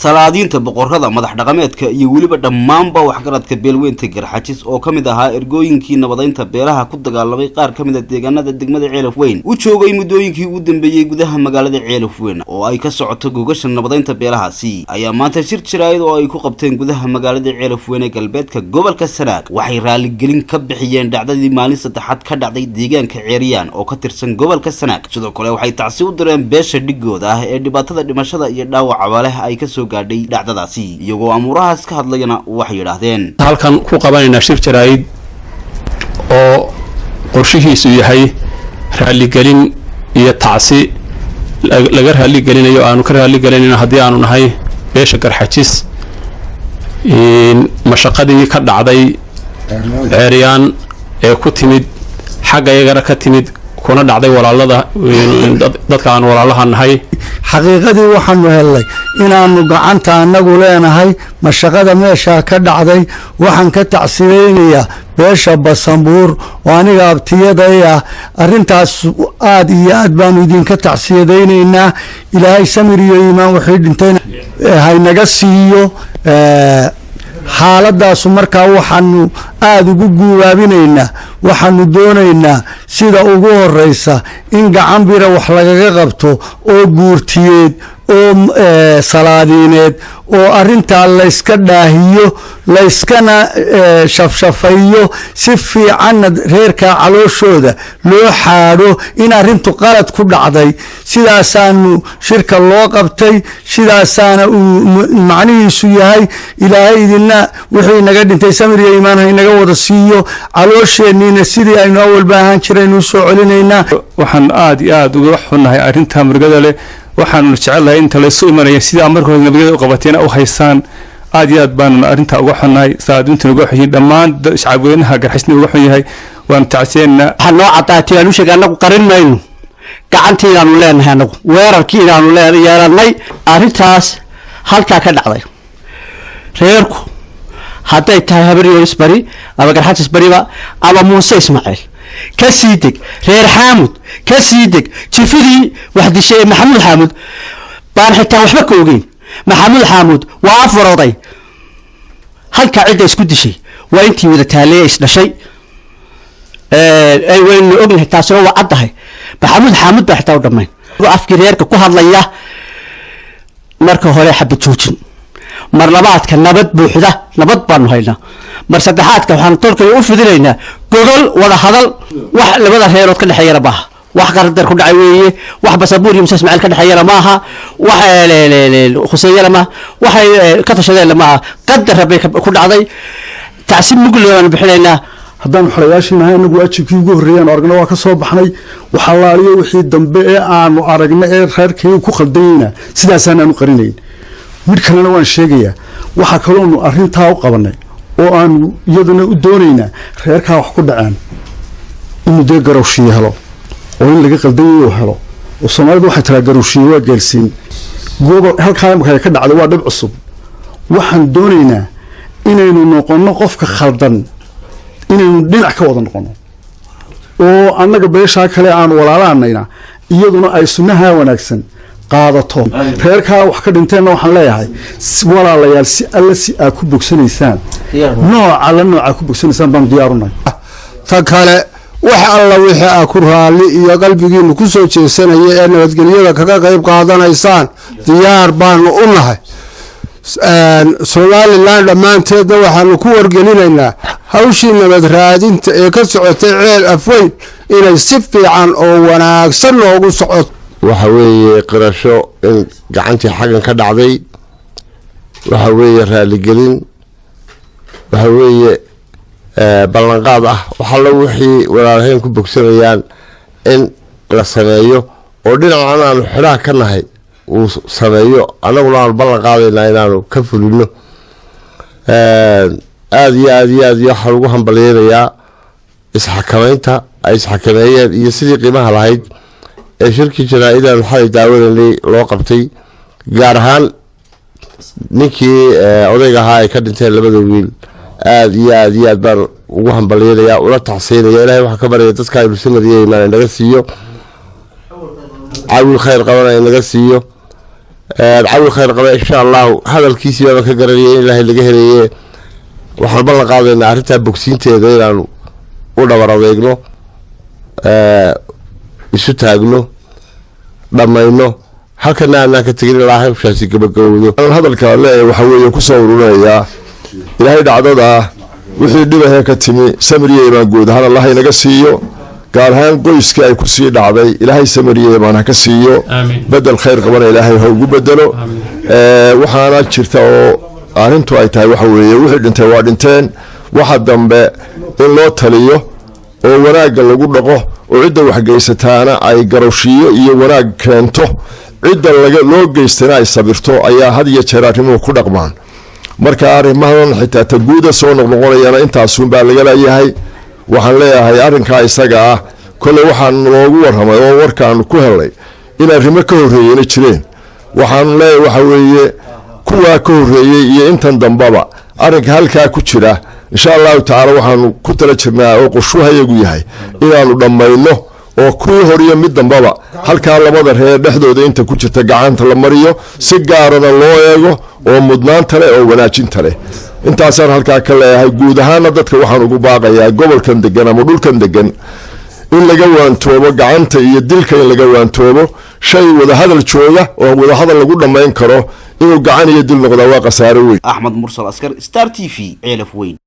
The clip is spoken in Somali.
salaadiinta boqorada madax dhaqameedka iyo weliba dhammaanba waxgaradka beelweynta Garxajis oo kamid ahaa ergooyinkii nabadeynta beelaha ku dagaalamay qaar kamid ah deegaanada degmada Ceelafweyn u joogay muddooyinkii ugu dambeeyay gudaha magaalada Ceelafweyn oo ay ka socoto gogasha nabadeynta beelahaasi ayaa maanta shir jiraayad oo ay ku qabteen gudaha magaalada Ceelafweyn ee galbeedka gobolka Sanaag waxay raali gelin ka bixiyeen dhacdadii maalin saddexaad ka dhacday deegaanka Ceeriyaan oo ka tirsan gobolka Sanaag sidoo kale waxay tacsi u direen beesha dhigooda ah ee dhibaatada dhimashada iyo dhaawaca leh ay ka soo gaadhay dhacdadaasi iyagoo amurahaas ka hadlayna waxay yiraahdeen halkan ku qabanayna shir jiraayid oo qorshihiisu yahay raali gelin iyo tacsi laga raali gelinayo aanu ka raali gelinayna hadii aanu nahay beesha Garxajis mashaqadii ka dhacday Ceeriyaan ee ku timid xagga iyagana ka timid kuna dhacday walaalada dadka aan walaalaha nahay xaqiiqadii waxaanu helnay inaanu gacanta anagu leenahay mashaqada meesha ka dhacday waxaan ka tacsiyeynaya beesha Basanbuur oo aniga abtiyadaya arintaas aad iyo aad baan idinka tacsiyeynayna ilaahay samir iyo iimaan wixii dhintay haynaga siiyo xaaladaas markaa waxaanu aad ugu guubaabinaynaa waxaanu doonaynaa sida ugu horeysa in gacan bira wax lagaga qabto oo guurtiyeed oo salaadiineed oo arinta la iska dhaahiyo la iskana shafshafayo si fiican reerka calooshooda loo xaadho in arintu qalad ku dhacday sidaasaanu shirka loo qabtay sidaasaana macnihiisu yahay ilaahay idina wixii naga dhintay samir iyo iimaan inaga wada siiyo caloosheenina sidii aynu awal baahan jireen u soo celinaynaa waxaan aad iyo aad uga xunahay arinta murugada leh waxaan jecelahay inta la soo imanaya sida markii hore nabadgelyo u qabateen oo haysaan aad iyo aad baan arinta uga xunahay saadinta uga xiyay dhammaan shacabweynaha Garxajisna uga xun yahay waan tacsiyeena waxaan noo cadaatay aanu sheegay anagu qarin mayno gacantiinaanu leenahay anagu weerarkiinaanu yeelanay arintaas halka ka dhacday reerku hadday tahay habriyo isbari ama Garxajis bariba ama Muuse Ismaaciil كسيدك رير حامد كسيدك تفيدي واحد الشيء محمود حامد بان حتى وحبك وقين محمود حامد وعفرضي هل كعدة يسكد شيء وانتي وذا تاليش لشيء اي وين اغني حتى سوى عضها محمود حامد بحتى ودمين وافكر ريرك كو هادليا marka hore xabad joojin mar labaadka nabad buuxda nabad baan hayna mar saddexaadka waxaan tolkay u fidinaynaa gogol wada hadal wax labada reerood ka dhaxeeyana baaha wax qardar ku dhacay weeye wax Basanbuur iyo Muuse Ismaaciil ka dhaxeeyana maaha wax Xuseeyana ma waxay ka tashadeen maaha qadar rabay ku dhacday tacsiib mugleeyaan bixinaynaa haddaan xalayaashinahay anagu waajibkii ugu horeeyaan aragna waa ka soo baxnay waxa laaliyo wixii dambe ee aanu aragnay ee reerkii ku khaldayna sidaas aanu qarinayn mid kalena waan sheegayaa waxa kaloonu arintaa u qabanay oo aanu iyaduna u doonaynaa reerka wax ku dhacaan inuu de garowshiyo helo oo in laga qaldayo helo oo Soomaalidu waxay tira garowshiyo waa geelsiin gobol halka markay ka dhacdo waa dhib cusub waxaan doonaynaa inaynu noqono qofka khaldan inaynu dhinac ka wada noqono oo annaga beesha kale aan walaalaanayna iyaduna ay sunnaha wanaagsan qaadato reerka wax ka dhinteena waxaan leeyahay walaalayaal si alla si aad ku bogsanaysaan nooca ku bogsanaysaan baan diyaarunay ta kale wax alla wixii aad ku raali iyo qalbigiinu ku soo jeesanaya ee nabadgelyada kaga qayb qaadanaysaan diyaar baan u nahay Somaliland dhamaanteedna waxaanu ku wargelinaynaa hawshii nabad raadinta ee ka socotay Ceelafweyn inay si fiican oo wanaagsan loogu socoto waxa weeye qirasho in gacantii xagan ka dhacday waxa weeye raali gelin waxa weeye ballanqaad ah waxa la wixii walaalaheen ku bogsanayaan in la sameeyo oo dhinacan aanu xiraha ka nahay uu sameeyo anaguna aan ballan qaadaynaa inaanu ka fulino aad iyo waxa lagu hambalyeeyaa isxakamaynta ay isxakameeyeen iyo sidii qiimaha lahayd ee shirkii jaraa'idaan xalay daawadanay loo qabtay gaar ahaan ninkii odayga ahaa ay ka dhinteen labada wiil aad iyo aad baan ugu hambalyeeyaa ula tacsiinaya ilaahay waxa ka baryay dadka ay bulshada naga siiyo caawil khayr qabanaya naga siiyo cawi khayr qaba insha Allah hadalkiisii baa ka garanayay in ilaahay laga heleeyay waxaan ballan qaadaynaa arrinta bogsiinteeda inaanu u dhabar adeegno isu taagno dhamayno halkana aan ka tagin ilaahay hawshaasi gabagabowdo hadalka leeyahay waxa weeye ku soo ururinayaa ilaahay dhacdada wixii dhibaha ka timi samriye baan guud ahaan Allah inaga siiyo gaar ahaan qoyska ay ku sii dhacday ilaahay samriye baan ka siiyo bedel khayr qabana ilaahay ha ugu bedelo waxaana jirta oo arrintu ay tahay waxa weeye wixii dhintay waa dhinteen waxa dambe in loo taliyo oo wanaaga lagu dhaqo oo cidda wax geysataana ay garowshiyo iyo wanaag keento cidda loo geystana ay sabirto ayaa had iyo jeer arrimuhu ku dhaqmaan marka arrimahan xitaa taguuda soo noqnoqonayana intaasun baa laga leeyahay waxaan leeyahay arrinkaa isaga ah kole waxaan loogu warramay oo warkaan ku helay in arrimo ka horreeyeyna jireen waxaan leeyahay waxa weeye kuwaa ka horreeyey iyo intan dambaba arrinka halkaa ku jira insha allahu tacaala waxaanu ku tala jirnaa oo qorshuhayagu yahay inaanu dhammayno oo kuwii horiyo mid dambaba halkaa labada reer dhexdooda inta ku jirta gacanta la mariyo si gaarana loo eego oo mudnaanta leh oo wanaajinta leh intaasaan halkaa ka leeyahay guud ahaana dadka waxaan ugu baaqayaa gobolkan degan ama dhulkan degan in laga waantoobo gacanta iyo dilka in laga waantoobo shay wadahadal jooga oo wadahadal lagu dhammayn karo inuu gacan iyo dil noqdaa waa khasaare weyn axmed mursal askar star TV ceelaf weyn